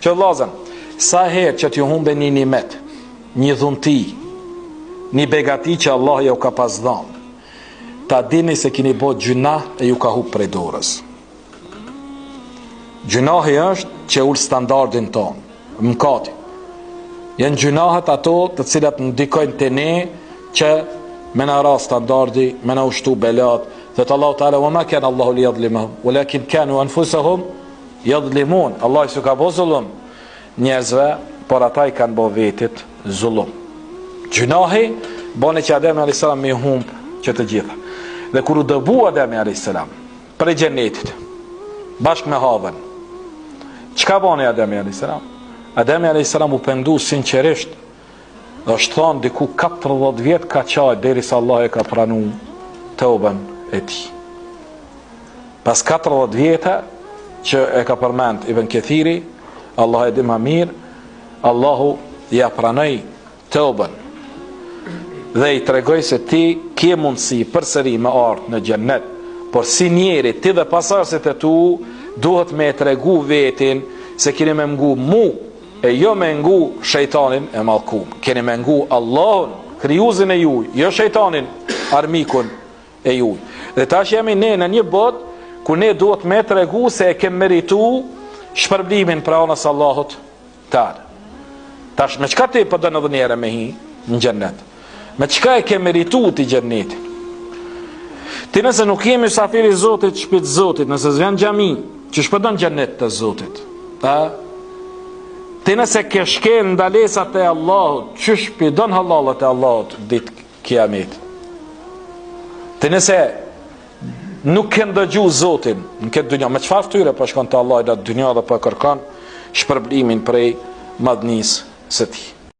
Që vllazën, sa herë që t'ju humbe një nimet, një dhunti, një begati që Allah ju ka pas dhënë, ta dini se kini bo gjuna e ju ka hup prej dorës. Gjunahi është që ullë standardin tonë, mëkati. Janë gjunahet ato të cilat ndikojnë të ne që me në ra standardi, me në ushtu belat, dhe të Allahu Teala, wa ma kana Allahu li yadhlimahum, walakin kanu anfusahum yadhlimun. Allah s'u ka bo zullum njerëzve, por ata i kanë bo vetit zullum. Gjunahi bone që Ademi a.s. me humb që të gjitha. Dhe kur u dëbu Ademi a.s. prej xhenetit, bashkë me Havën, çka bone Ademi a.s.? Ademi a.s. u pendu sinqerisht, dhe është thonë diku 40 vjet ka qaj derisa Allah e ka pranu tauben e tij. Pas 40 vjeta që e ka përmend Ibn Kathiri, Allah e di më mirë, Allahu ja pranoi tauben dhe i tregoj se ti ke mundësi përsëri me ardhë në xhennet, por si njeri ti dhe pasardhësit e tu duhet me tregu vetin se keni me ngu mu e jo me ngu shejtanin e mallkum. Keni me ngu Allahun, krijuesin e juj, jo shejtanin, armikun e juj. Dhe tash jemi ne në një botë ku ne duhet me tregu se e kem meritu shpërblimin pra anës Allahut Teala. Tash me çka ti po do në dhënjere me hi në xhennet? Me çka e ke meritu ti xhennetin? Ti nëse nuk jemi mysafiri i Zotit, shpit Zotit, nëse s'vjen xhami, që shpëdon xhennet të Zotit, ti nëse ke shkel ndalesat e Allahut, që shpëdon halallat e Allahut ditë kiamit. Ti nëse nuk ke ndëgju Zotin në këtë dynja, me çfarë fytyre po shkon te Allahu në dynja dhe po kërkon shpërblimin prej madhnisë së tij.